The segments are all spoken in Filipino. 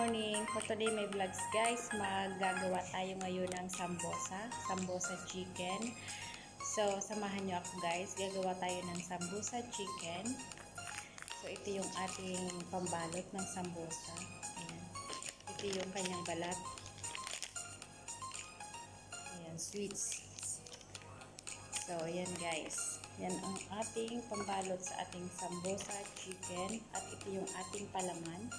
morning! For today may vlogs guys, maggagawa tayo ngayon ng sambosa chicken. So, samahan nyo ako guys, gagawa tayo ng sambosa chicken. So, ito yung ating pambalot ng sambosa. Ayan. Ito yung kanyang balat. Ayan, sweets. So, ayan guys. Yan ang ating pambalot sa ating sambosa chicken. At ito yung ating palaman.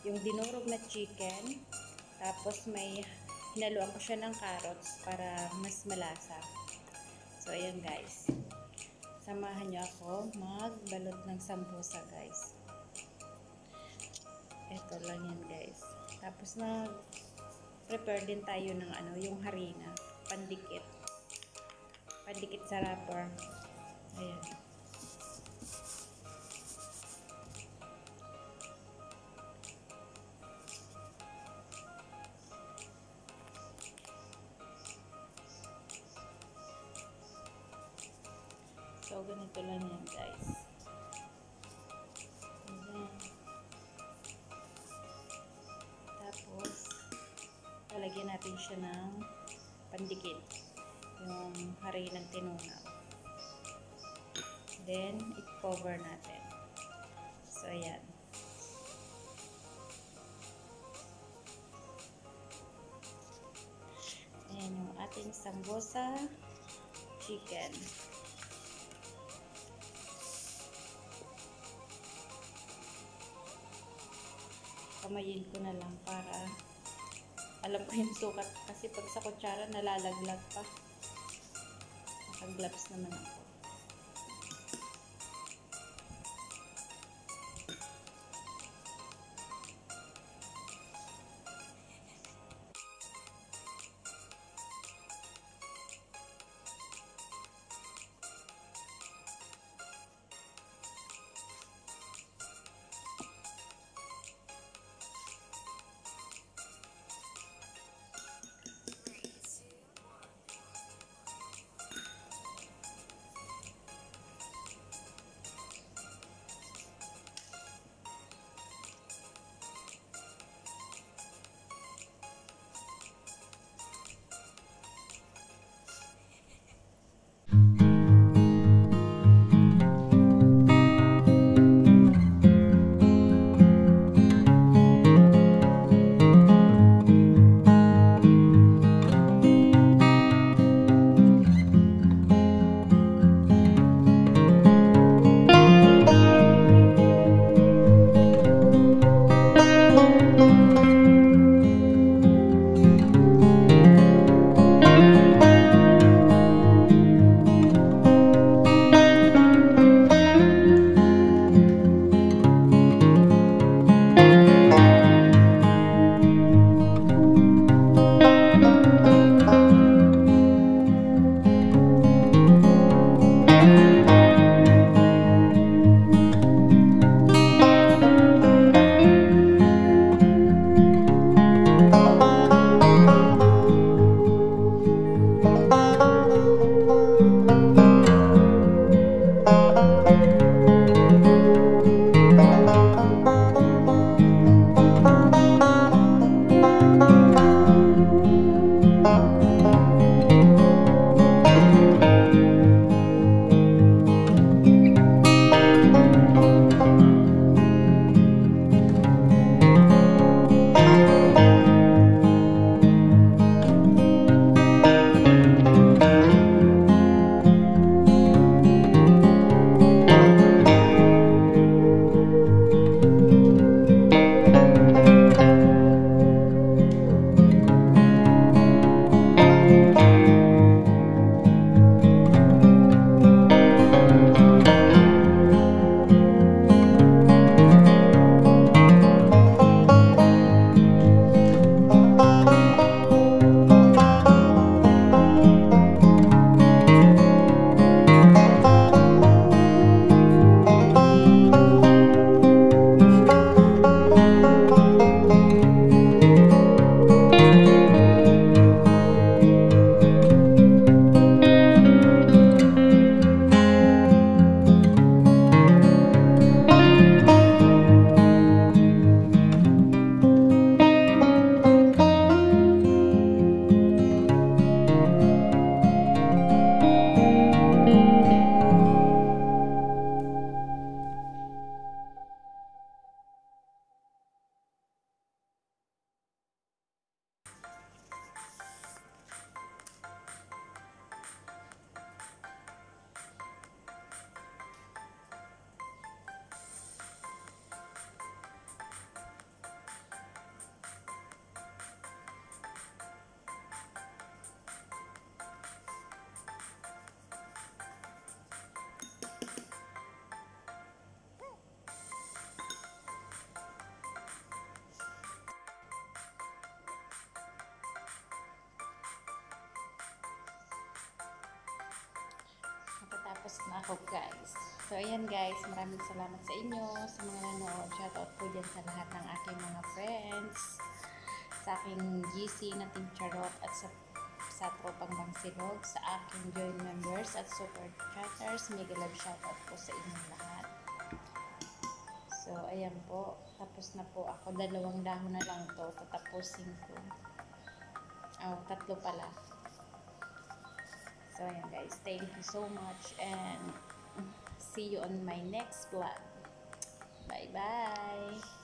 Yung dinurog na chicken. Tapos may hinaluan ko siya ng carrots para mas malasa. So, ayan guys. Samahan nyo ako magbalot ng sambosa guys. Ito lang yan guys. Tapos prepare din tayo ng yung harina. Pandikit. Pandikit sa wrapper. Ayan. So, ganito lang yan guys. Ayan. Tapos, lalagyan natin siya ng pandikit. Yung harinang tinunaw. Then, i-cover natin. So, ayan. Ayan yung ating sambosa chicken. Kamayin ko na lang para alam ko yung sukat. Kasi pag sa kutsara, nalalaglag pa. Naka-gloves naman ako. ako guys. So ayan guys, maraming salamat sa inyo, sa mga nanood. Shoutout po dyan sa lahat ng aking mga friends, sa aking GC na Team Charot, at sa tropang Bangsilog, sa aking join members at super chatters. Mega love shoutout po sa inyong lahat. So ayan po, tapos na po ako. 2 dahon na lang to, tatapusin ko. Oh, 3 pala. So ayan guys, thank you so much and see you on my next vlog. Bye bye.